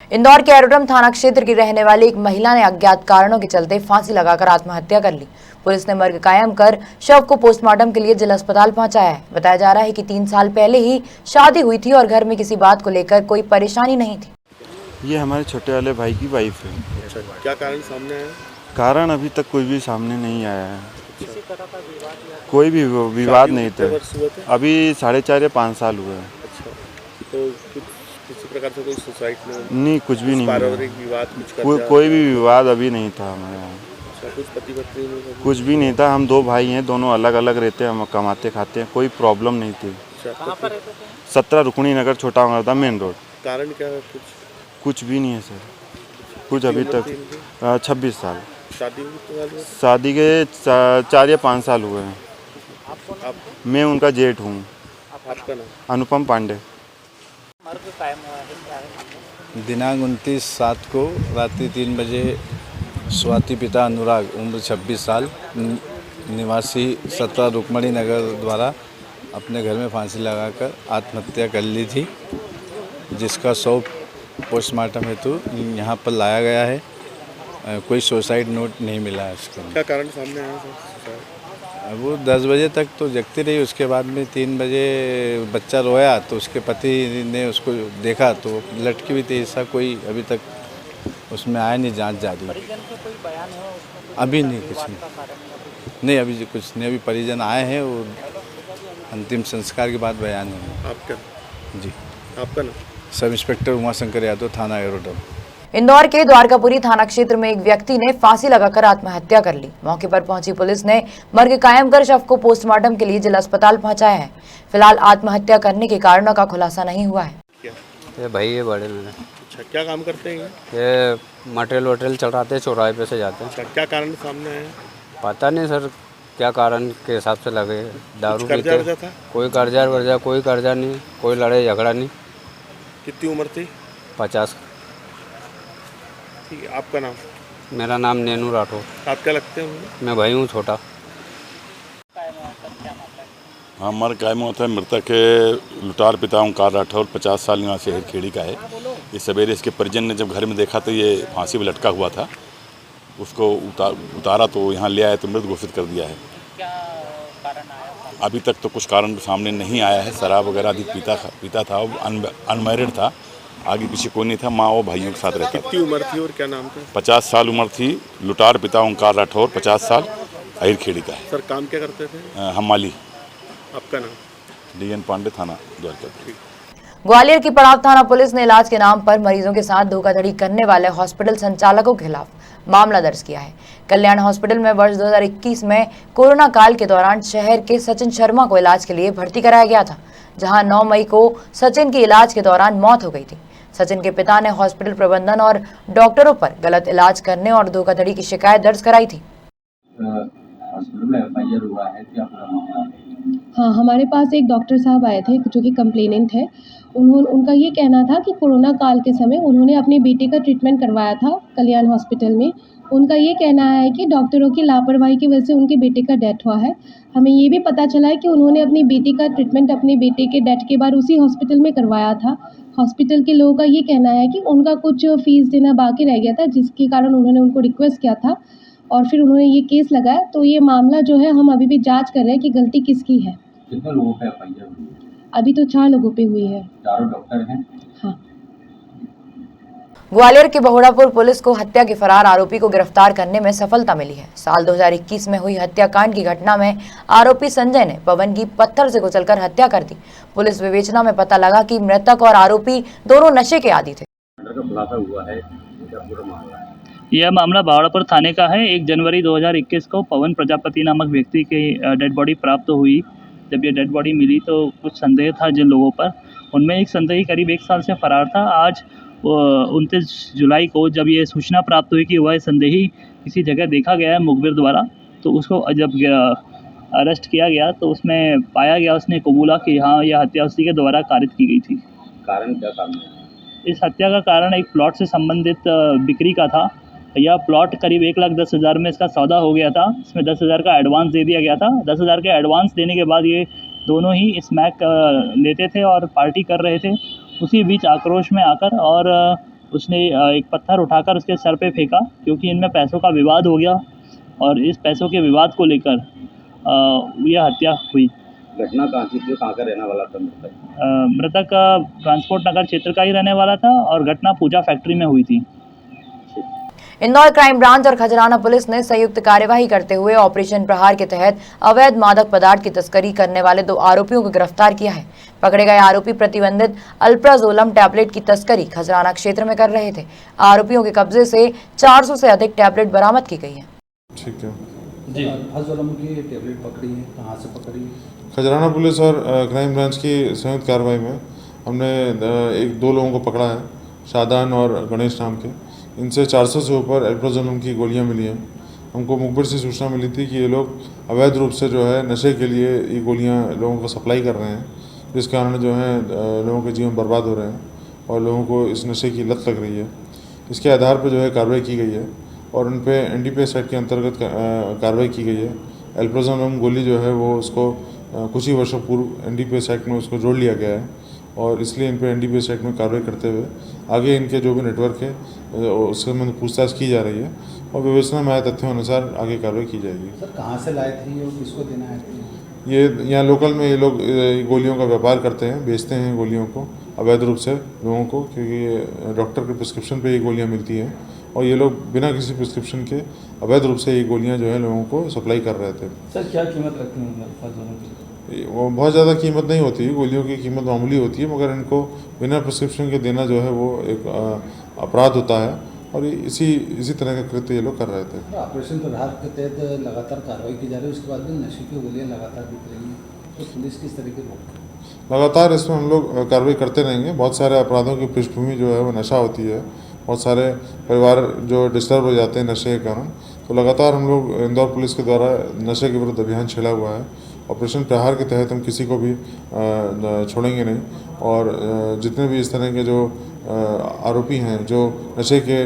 इंदौर के एरोड्रम थाना क्षेत्र की रहने वाली एक महिला ने अज्ञात कारणों के चलते फांसी लगाकर आत्महत्या कर ली। पुलिस ने मर्ग कायम कर शव को पोस्टमार्टम के लिए जिला अस्पताल पहुंचाया है। बताया जा रहा है कि 3 साल पहले ही शादी हुई थी और घर में किसी बात को लेकर कोई परेशानी नहीं थी। ये हमारे छोटे वाले भाई की वाइफ है। अच्छा, क्या कारण सामने आया? कारण अभी तक कोई भी सामने नहीं आया है। किसी तरह का कोई भी विवाद नहीं था। अभी 4.5 या 5 साल हुए हैं। अच्छा, तो किसी प्रकार से कोई सुसाइड नहीं, कुछ भी नहीं, पारिवारिक विवाद कोई भी विवाद अभी नहीं था हमारे यहाँ। अच्छा, कुछ पति पत्नी में कुछ भी नहीं था। हम 2 भाई हैं, दोनों अलग अलग रहते हैं, हम कमाते खाते हैं, कोई प्रॉब्लम नहीं थी। कहाँ पर रहते थे? 17 रुकनी नगर छोटा था, मेन रोड। कारण क्या है? कुछ भी नहीं है सर, कुछ अभी तक। 26 साल। शादी के 4 या 5 साल हुए हैं। मैं उनका जेठ हूँ। आपका नाम? अनुपम पांडे। दिनांक 29/7 को रात्रि 3 बजे स्वाति पिता अनुराग उम्र 26 साल निवासी 17 रुक्मणी नगर द्वारा अपने घर में फांसी लगाकर आत्महत्या कर ली थी, जिसका शव पोस्टमार्टम हेतु यहाँ पर लाया गया है। कोई सुसाइड नोट नहीं मिला है इसके। क्या कारण सामने आया सर? वो 10 बजे तक तो जगती रही, उसके बाद में 3 बजे बच्चा रोया तो उसके पति ने उसको देखा तो लटकी हुई थी। ऐसा कोई अभी तक उसमें आया नहीं, जांच जारी। परिजन का कोई बयान है? अभी नहीं, कुछ नहीं, अभी कुछ नहीं। अभी परिजन आए हैं और अंतिम संस्कार के बाद बयान है। आपका? जी। आपका नाम? सब इंस्पेक्टर उमाशंकर यादव, थाना एरोड्रम। इंदौर के द्वारकापुरी थाना क्षेत्र में एक व्यक्ति ने फांसी लगाकर आत्महत्या कर ली। मौके पर पहुंची पुलिस ने मर्ग कायम कर शव को पोस्टमार्टम के लिए जिला अस्पताल पहुंचाया है। फिलहाल आत्महत्या करने के कारणों का खुलासा नहीं हुआ है। ये भाई ये बड़े मेरे। अच्छा, क्या काम करते हैं? ये मटेरियल चढ़ाते हैं, चौराहे पे से जाते हैं। अच्छा, क्या कारण सामने आया? पता नहीं सर, क्या कारण के हिसाब से लगे। दारू कर्जा पीते। था? कोई कर्जा कोई कर्जा नहीं, कोई लड़ाई झगड़ा नहीं। कितनी उम्र थी? 50। ठीक है, आपका नाम? मेरा नाम नैनू राठौर। आप क्या लगते हैं? मैं भाई हूँ छोटा। हाँ, मर कायम होता है। मृतक के लुटार पिता ओंकार राठौर 50 साल निवासी हेरखेड़ी का है। ये सवेरे इसके परिजन ने जब घर में देखा तो ये फांसी में लटका हुआ था। उसको उतारा तो यहाँ ले आया तो मृत घोषित कर दिया है। क्या कारण आया? अभी तक तो कुछ कारण सामने नहीं आया है। शराब वगैरह अधिक पीता था, अनमैरिड था, आगे पीछे कोई नहीं था, माँ और भाइयों के साथ रहता था। कितनी उम्र थी और क्या नाम था? 50 साल उम्र थी। लुटार पिता ओंकार राठौर 50 साल हेरखेड़ी का है। सर, काम क्या करते थे? हमाली। आपका नाम? DN पांडे, थाना द्वारकापुरी। ग्वालियर की पड़ाव थाना पुलिस ने इलाज के नाम पर मरीजों के साथ धोखाधड़ी करने वाले हॉस्पिटल संचालकों के खिलाफ मामला दर्ज किया है। कल्याण हॉस्पिटल में वर्ष 2021 में कोरोना काल के दौरान शहर के सचिन शर्मा को इलाज के लिए भर्ती कराया गया था, जहां 9 मई को सचिन की इलाज के दौरान मौत हो गई थी। सचिन के पिता ने हॉस्पिटल प्रबंधन और डॉक्टरों पर गलत इलाज करने और धोखाधड़ी की शिकायत दर्ज कराई थी। हाँ, हमारे पास एक डॉक्टर साहब आए थे जो कि कंप्लेनेंट है। उनका ये कहना था कि कोरोना काल के समय उन्होंने अपनी बेटी का ट्रीटमेंट करवाया था कल्याण हॉस्पिटल में। उनका ये कहना है कि डॉक्टरों की लापरवाही की वजह से उनकी बेटी का डेथ हुआ है। हमें ये भी पता चला है कि उन्होंने अपनी बेटी का ट्रीटमेंट अपने बेटे के डेथ के बाद उसी हॉस्पिटल में करवाया था। हॉस्पिटल के लोगों का ये कहना है कि उनका कुछ फ़ीस देना बाकी रह गया था, जिसके कारण उन्होंने उनको रिक्वेस्ट किया था और फिर उन्होंने ये केस लगाया। तो ये मामला जो है हम अभी भी जांच कर रहे हैं कि गलती किसकी है। कितने लोगों पे एफआईआर हुई है? अभी तो 4 लोगों पे हुई है। चारों डॉक्टर हैं? हाँ। ग्वालियर की बहुड़ापुर पुलिस को हत्या के फरार आरोपी को गिरफ्तार करने में सफलता मिली है। साल 2021 में हुई हत्याकांड की घटना में आरोपी संजय ने पवन की पत्थर से कुचलकर हत्या कर दी। पुलिस विवेचना में पता लगा कि मृतक और आरोपी दोनों नशे के आदी थे। यह मामला बहुड़ापुर थाने का है। 1 जनवरी 2021 को पवन प्रजापति नामक व्यक्ति की डेड बॉडी प्राप्त हुई। जब ये डेड बॉडी मिली तो कुछ संदेह था जिन लोगों पर, उनमें एक संदेही करीब 1 साल से फरार था। आज 29 जुलाई को जब ये सूचना प्राप्त हुई कि वह संदेही किसी जगह देखा गया है मुखबिर द्वारा, तो उसको जब अरेस्ट किया गया तो उसमें पाया गया, उसने कबूला कि हाँ, यह हत्या उसी के द्वारा कारित की गई थी। कारण क्या कारण? इस हत्या का कारण एक प्लॉट से संबंधित बिक्री का था। यह प्लॉट करीब 1,10,000 में इसका सौदा हो गया था। इसमें 10,000 का एडवांस दे दिया गया था। 10,000 के एडवांस देने के बाद ये दोनों ही स्मैक लेते थे और पार्टी कर रहे थे। उसी बीच आक्रोश में आकर और उसने एक पत्थर उठाकर उसके सर पे फेंका, क्योंकि इनमें पैसों का विवाद हो गया और इस पैसों के विवाद को लेकर यह हत्या हुई। घटना कहाँ की थी, कहाँ का रहने वाला था मृतक? मृतक ट्रांसपोर्ट नगर क्षेत्र का ही रहने वाला था और घटना पूजा फैक्ट्री में हुई थी। इंदौर क्राइम ब्रांच और खजराना पुलिस ने संयुक्त कार्यवाही करते हुए ऑपरेशन प्रहार के तहत अवैध मादक पदार्थ की तस्करी करने वाले 2 आरोपियों को गिरफ्तार किया है। पकड़े गए आरोपी प्रतिबंधित अल्प्राजोलम टैबलेट की तस्करी खजराना क्षेत्र में कर रहे थे। आरोपियों के कब्जे से 400 से अधिक टैबलेट बरामद की गई है। ठीक है जी, अल्प्राजोलम की टैबलेट पकड़ी है, कहाँ से पकड़ी है? खजराना पुलिस और क्राइम ब्रांच की संयुक्त कार्रवाई में हमने 2 लोगों को पकड़ा है, शादान और गणेश नाम के। इनसे 400 से ऊपर अल्प्राजोलम की गोलियां मिली हैं। हमको मुखबिर से सूचना मिली थी कि ये लोग अवैध रूप से जो है नशे के लिए ये गोलियां लोगों को सप्लाई कर रहे हैं, जिस कारण जो है लोगों के जीवन बर्बाद हो रहे हैं और लोगों को इस नशे की लत लग रही है। इसके आधार पर जो है कार्रवाई की गई है और उन पर NDPS एक्ट के अंतर्गत कार्रवाई की गई है। अल्प्राजोलम गोली जो है वो उसको कुछ ही वर्षों पूर्व NDPS एक्ट में उसको जोड़ लिया गया है और इसलिए इन पर NDPS एक्ट में कार्रवाई करते हुए आगे इनके जो भी नेटवर्क है उसके संबंध पूछताछ की जा रही है और विवेचना में आए तथ्यों अनुसार आगे कार्रवाई की जाएगी। सर, कहाँ से लाए थे ये, किसको देना है? ये यहाँ लोकल में ये लोग गोलियों का व्यापार करते हैं, बेचते हैं गोलियों को अवैध रूप से लोगों को, क्योंकि डॉक्टर के प्रिस्क्रिप्शन पे ये गोलियाँ मिलती हैं और ये लोग बिना किसी प्रिस्क्रिप्शन के अवैध रूप से ये गोलियाँ जो है लोगों को सप्लाई कर रहे थे। सर, क्या कीमत रखते हैं? वो बहुत ज़्यादा कीमत नहीं होती है, गोलियों की कीमत मामूली होती है, मगर इनको बिना प्रिस्क्रिप्शन के देना जो है वो एक अपराध होता है और इसी तरह का कृत्य ये लोग कर रहे थे। ऑपरेशन प्रहार के तहत लगातार कार्रवाई की जा रही है, उसके बाद भी नशे की गोलियाँ लगातार बिक रही हैं, तो पुलिस किस तरीके से? लगातार इसमें हम लोग कार्रवाई करते रहेंगे। बहुत सारे अपराधों की पृष्ठभूमि जो है वो नशा होती है, बहुत सारे परिवार जो डिस्टर्ब हो जाते हैं नशे के कारण, तो लगातार हम लोग इंदौर पुलिस के द्वारा नशे के विरुद्ध अभियान छेड़ा हुआ है। ऑपरेशन प्रहार के तहत हम किसी को भी छोड़ेंगे नहीं और जितने भी इस तरह के जो आरोपी हैं जो नशे के